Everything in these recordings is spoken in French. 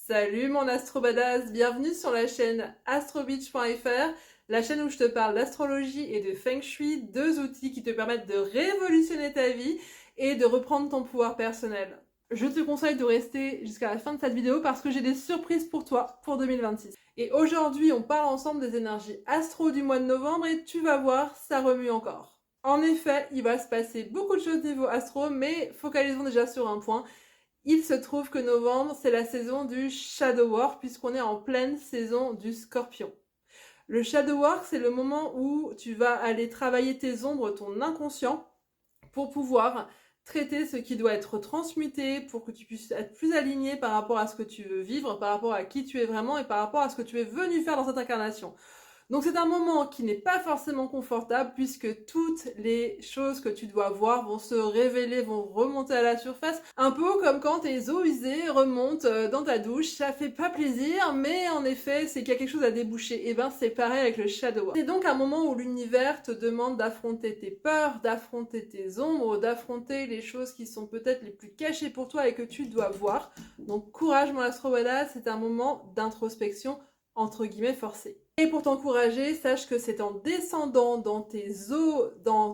Salut mon Astro Badass, bienvenue sur la chaîne astrobeach.fr, la chaîne où je te parle d'astrologie et de Feng Shui, deux outils qui te permettent de révolutionner ta vie et de reprendre ton pouvoir personnel. Je te conseille de rester jusqu'à la fin de cette vidéo parce que j'ai des surprises pour toi pour 2026. Et aujourd'hui, on parle ensemble des énergies astro du mois de novembre et tu vas voir, ça remue encore. En effet, il va se passer beaucoup de choses niveau astro, mais focalisons déjà sur un point. Il se trouve que novembre, c'est la saison du Shadow Work puisqu'on est en pleine saison du Scorpion. Le Shadow Work, c'est le moment où tu vas aller travailler tes ombres, ton inconscient, pour pouvoir traiter ce qui doit être transmuté, pour que tu puisses être plus aligné par rapport à ce que tu veux vivre, par rapport à qui tu es vraiment et par rapport à ce que tu es venu faire dans cette incarnation. Donc c'est un moment qui n'est pas forcément confortable puisque toutes les choses que tu dois voir vont se révéler, vont remonter à la surface. Un peu comme quand tes eaux usées remontent dans ta douche, ça fait pas plaisir, mais en effet c'est qu'il y a quelque chose à déboucher. Et ben c'est pareil avec le Shadow Work. C'est donc un moment où l'univers te demande d'affronter tes peurs, d'affronter tes ombres, d'affronter les choses qui sont peut-être les plus cachées pour toi et que tu dois voir. Donc courage mon Astro Badass, c'est un moment d'introspection entre guillemets forcé. Et pour t'encourager, sache que c'est en descendant dans tes eaux,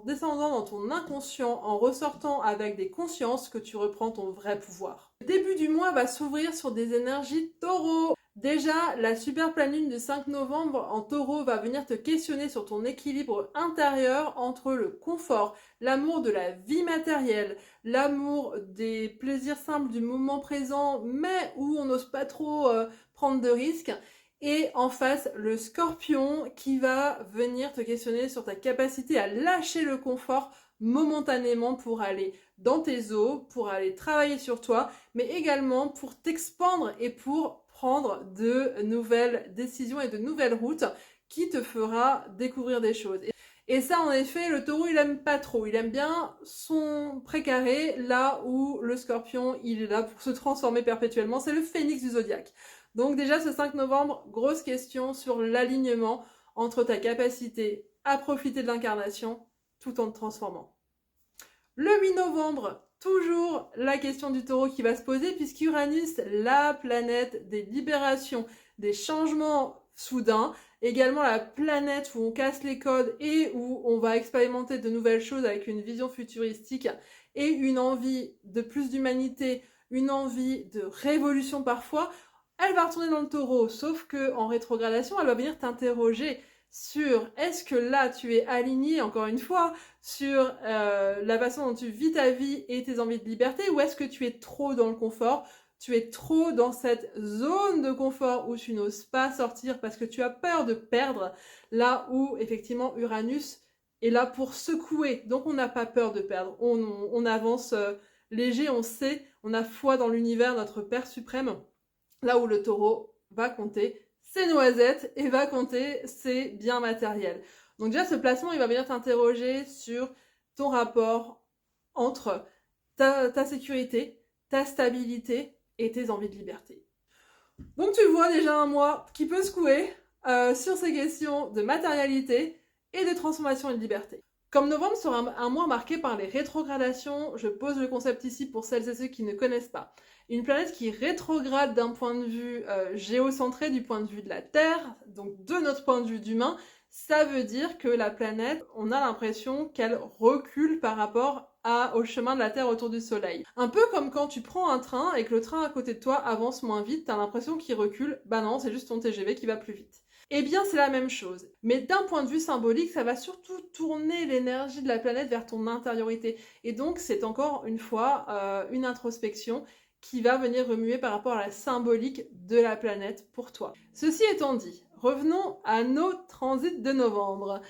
descendant dans ton inconscient, en ressortant avec des consciences que tu reprends ton vrai pouvoir. Le début du mois va s'ouvrir sur des énergies taureau. Déjà, la super pleine lune du 5 novembre en taureau va venir te questionner sur ton équilibre intérieur entre le confort, l'amour de la vie matérielle, l'amour des plaisirs simples du moment présent, mais où on n'ose pas trop prendre de risques. Et en face, le Scorpion qui va venir te questionner sur ta capacité à lâcher le confort momentanément pour aller dans tes eaux, pour aller travailler sur toi, mais également pour t'expandre et pour prendre de nouvelles décisions et de nouvelles routes qui te fera découvrir des choses. Et ça, en effet, le taureau, il aime pas trop. Il aime bien son précaré, là où le Scorpion, il est là pour se transformer perpétuellement. C'est le phénix du zodiaque. Donc déjà, ce 5 novembre, grosse question sur l'alignement entre ta capacité à profiter de l'incarnation tout en te transformant. Le 8 novembre, toujours la question du taureau qui va se poser puisqu'Uranus, la planète des libérations, des changements soudains, également la planète où on casse les codes et où on va expérimenter de nouvelles choses avec une vision futuristique et une envie de plus d'humanité, une envie de révolution parfois. Elle va retourner dans le taureau, sauf que en rétrogradation, elle va venir t'interroger sur est-ce que là tu es aligné, encore une fois, sur la façon dont tu vis ta vie et tes envies de liberté, ou est-ce que tu es trop dans le confort, tu es trop dans cette zone de confort où tu n'oses pas sortir parce que tu as peur de perdre, là où effectivement Uranus est là pour secouer, donc on n'a pas peur de perdre, on avance léger, on sait, on a foi dans l'univers, notre Père suprême. Là où le taureau va compter ses noisettes et va compter ses biens matériels. Donc déjà, ce placement, il va venir t'interroger sur ton rapport entre ta sécurité, ta stabilité et tes envies de liberté. Donc tu vois déjà un mois qui peut secouer sur ces questions de matérialité et de transformation et de liberté. Comme novembre sera un mois marqué par les rétrogradations, je pose le concept ici pour celles et ceux qui ne connaissent pas. Une planète qui rétrograde d'un point de vue géocentré, du point de vue de la Terre, donc de notre point de vue d'humain, ça veut dire que la planète, on a l'impression qu'elle recule par rapport au chemin de la Terre autour du Soleil. Un peu comme quand tu prends un train et que le train à côté de toi avance moins vite, t'as l'impression qu'il recule. Bah non, c'est juste ton TGV qui va plus vite. Eh bien, c'est la même chose. Mais d'un point de vue symbolique, ça va surtout tourner l'énergie de la planète vers ton intériorité. Et donc, c'est encore une fois une introspection qui va venir remuer par rapport à la symbolique de la planète pour toi. Ceci étant dit, revenons à nos transits de novembre.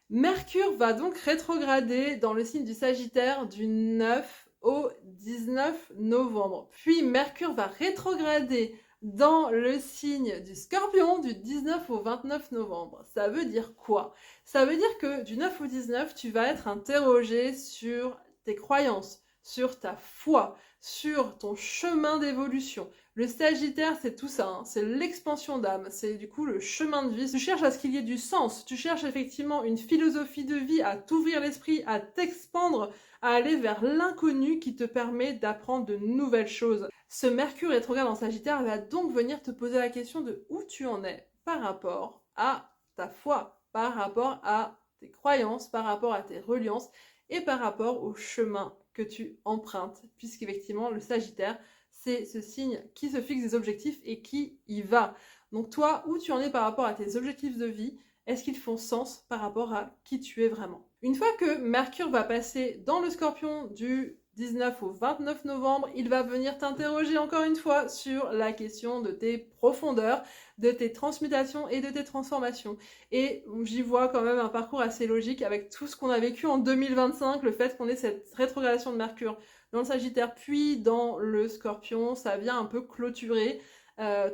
Mercure va donc rétrograder dans le signe du Sagittaire du 9 au 19 novembre. Puis Mercure va rétrograder dans le signe du Scorpion du 19 au 29 novembre. Ça veut dire quoi? Ça veut dire que du 9 au 19, tu vas être interrogé sur tes croyances, sur ta foi, sur ton chemin d'évolution. Le Sagittaire, c'est tout ça, hein. C'est l'expansion d'âme, c'est du coup le chemin de vie. Tu cherches à ce qu'il y ait du sens, tu cherches effectivement une philosophie de vie, à t'ouvrir l'esprit, à t'expandre, à aller vers l'inconnu qui te permet d'apprendre de nouvelles choses. Ce Mercure rétrograde en Sagittaire va donc venir te poser la question de où tu en es par rapport à ta foi, par rapport à tes croyances, par rapport à tes reliances et par rapport au chemin que tu empruntes, puisqu'effectivement le Sagittaire, c'est ce signe qui se fixe des objectifs et qui y va. Donc toi, où tu en es par rapport à tes objectifs de vie, est-ce qu'ils font sens par rapport à qui tu es vraiment? Une fois que Mercure va passer dans le Scorpion du 19 au 29 novembre, il va venir t'interroger encore une fois sur la question de tes profondeurs, de tes transmutations et de tes transformations. Et j'y vois quand même un parcours assez logique avec tout ce qu'on a vécu en 2025, le fait qu'on ait cette rétrogradation de Mercure dans le Sagittaire puis dans le Scorpion, ça vient un peu clôturer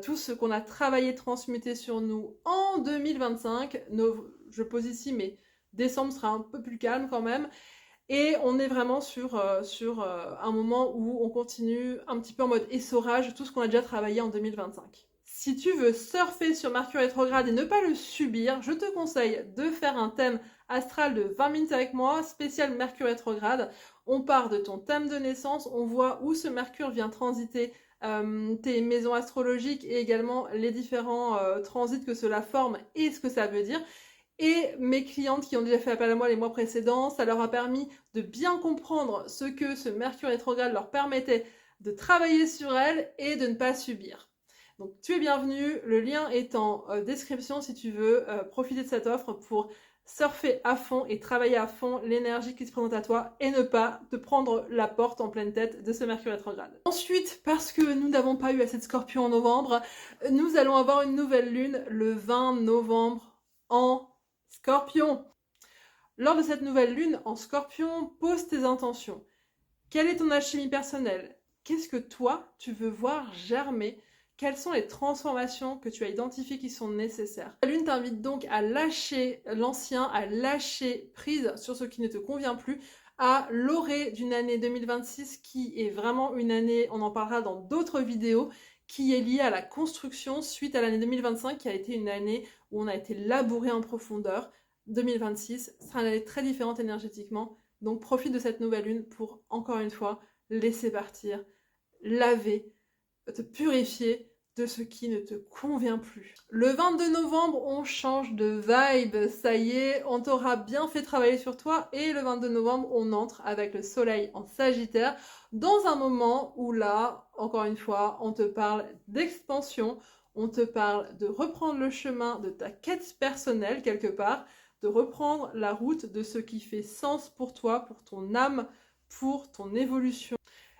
tout ce qu'on a travaillé, transmuté sur nous en 2025. Je pose ici, mais décembre sera un peu plus calme quand même. Et on est vraiment sur un moment où on continue un petit peu en mode essorage tout ce qu'on a déjà travaillé en 2025. Si tu veux surfer sur Mercure rétrograde et ne pas le subir, je te conseille de faire un thème astral de 20 minutes avec moi, spécial Mercure rétrograde. On part de ton thème de naissance, on voit où ce Mercure vient transiter tes maisons astrologiques et également les différents transits que cela forme et ce que ça veut dire. Et mes clientes qui ont déjà fait appel à moi les mois précédents, ça leur a permis de bien comprendre ce que ce Mercure rétrograde leur permettait de travailler sur elles et de ne pas subir. Donc tu es bienvenue, le lien est en description si tu veux profiter de cette offre pour surfer à fond et travailler à fond l'énergie qui se présente à toi et ne pas te prendre la porte en pleine tête de ce Mercure rétrograde. Ensuite, parce que nous n'avons pas eu assez de Scorpion en novembre, nous allons avoir une nouvelle lune le 20 novembre en Scorpion. Lors de cette nouvelle lune en Scorpion, pose tes intentions. Quelle est ton alchimie personnelle? Qu'est-ce que toi, tu veux voir germer? Quelles sont les transformations que tu as identifiées qui sont nécessaires? La lune t'invite donc à lâcher l'ancien, à lâcher prise sur ce qui ne te convient plus, à l'orée d'une année 2026 qui est vraiment une année, on en parlera dans d'autres vidéos, qui est liée à la construction suite à l'année 2025 qui a été une année où on a été labouré en profondeur. 2026 sera une année très différente énergétiquement, donc profite de cette nouvelle lune pour, encore une fois, laisser partir, laver, te purifier de ce qui ne te convient plus. Le 22 novembre, on change de vibe, ça y est, on t'aura bien fait travailler sur toi et le 22 novembre, on entre avec le soleil en Sagittaire dans un moment où là, encore une fois, on te parle d'expansion, on te parle de reprendre le chemin de ta quête personnelle quelque part, de reprendre la route de ce qui fait sens pour toi, pour ton âme, pour ton évolution.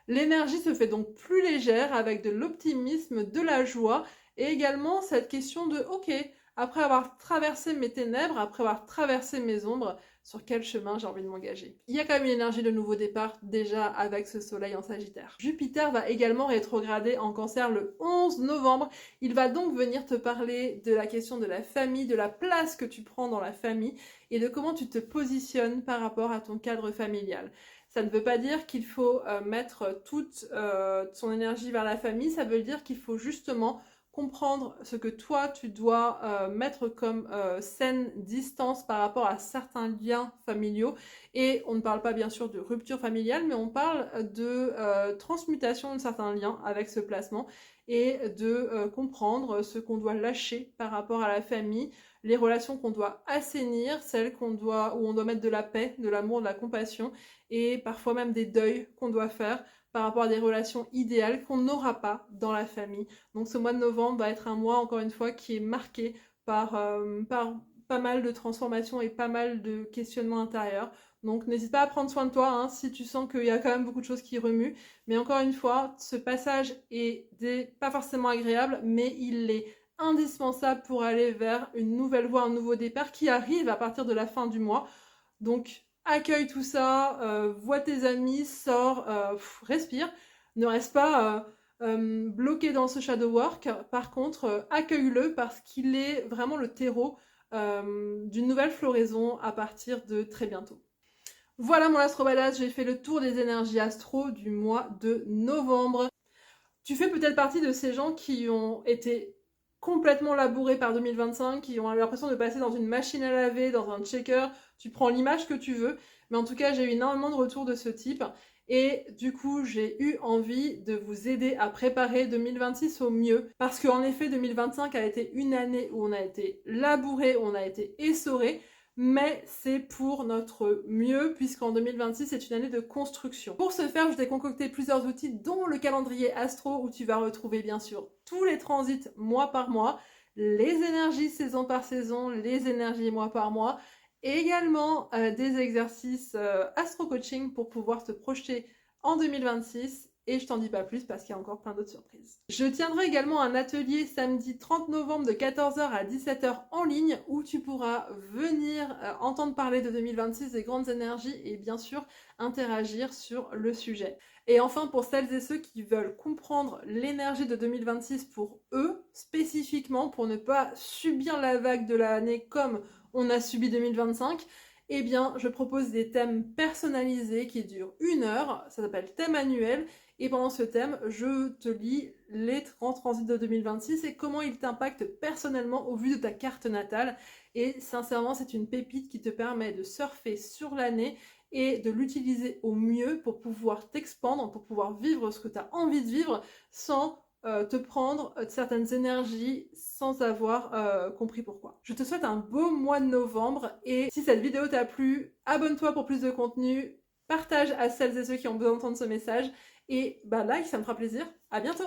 L'énergie se fait donc plus légère avec de l'optimisme, de la joie et également cette question de ok, après avoir traversé mes ténèbres, après avoir traversé mes ombres, sur quel chemin j'ai envie de m'engager. Il y a quand même une énergie de nouveau départ déjà avec ce soleil en Sagittaire. Jupiter va également rétrograder en Cancer le 11 novembre. Il va donc venir te parler de la question de la famille, de la place que tu prends dans la famille et de comment tu te positionnes par rapport à ton cadre familial. Ça ne veut pas dire qu'il faut mettre toute son énergie vers la famille, ça veut dire qu'il faut justement comprendre ce que toi tu dois mettre comme saine distance par rapport à certains liens familiaux. Et on ne parle pas bien sûr de rupture familiale, mais on parle de transmutation de certains liens avec ce placement et de comprendre ce qu'on doit lâcher par rapport à la famille, les relations qu'on doit assainir, celles où on doit mettre de la paix, de l'amour, de la compassion et parfois même des deuils qu'on doit faire par rapport à des relations idéales qu'on n'aura pas dans la famille. Donc ce mois de novembre va être un mois, encore une fois, qui est marqué par pas mal de transformations et pas mal de questionnements intérieurs. Donc n'hésite pas à prendre soin de toi hein, si tu sens qu'il y a quand même beaucoup de choses qui remuent. Mais encore une fois, ce passage est pas forcément agréable, mais il est indispensable pour aller vers une nouvelle voie, un nouveau départ qui arrive à partir de la fin du mois. Donc accueille tout ça, vois tes amis, sors, respire. Ne reste pas bloqué dans ce shadow work. Par contre, accueille-le parce qu'il est vraiment le terreau d'une nouvelle floraison à partir de très bientôt. Voilà mon astrobalade, j'ai fait le tour des énergies astro du mois de novembre. Tu fais peut-être partie de ces gens qui ont été complètement labourés par 2025, qui ont l'impression de passer dans une machine à laver, dans un checker, tu prends l'image que tu veux, mais en tout cas j'ai eu énormément de retours de ce type, Et du coup, j'ai eu envie de vous aider à préparer 2026 au mieux. Parce qu'en effet, 2025 a été une année où on a été labouré, où on a été essoré. Mais c'est pour notre mieux, puisqu'en 2026, c'est une année de construction. Pour ce faire, je t'ai concocté plusieurs outils, dont le calendrier astro, où tu vas retrouver bien sûr tous les transits mois par mois, les énergies saison par saison, les énergies mois par mois, et également des exercices astro-coaching pour pouvoir te projeter en 2026. Et je t'en dis pas plus parce qu'il y a encore plein d'autres surprises. Je tiendrai également un atelier samedi 30 novembre de 14h à 17h en ligne où tu pourras venir entendre parler de 2026, des grandes énergies et bien sûr interagir sur le sujet. Et enfin, pour celles et ceux qui veulent comprendre l'énergie de 2026 pour eux, spécifiquement, pour ne pas subir la vague de l'année comme on a subi 2025, eh bien, je propose des thèmes personnalisés qui durent 1 heure, ça s'appelle thème annuel, et pendant ce thème, je te lis les grands transits de 2026 et comment ils t'impactent personnellement au vu de ta carte natale. Et sincèrement, c'est une pépite qui te permet de surfer sur l'année et de l'utiliser au mieux pour pouvoir t'expandre, pour pouvoir vivre ce que tu as envie de vivre sans te prendre certaines énergies sans avoir compris pourquoi. Je te souhaite un beau mois de novembre et si cette vidéo t'a plu, abonne-toi pour plus de contenu, partage à celles et ceux qui ont besoin d'entendre ce message et like, ça me fera plaisir. À bientôt!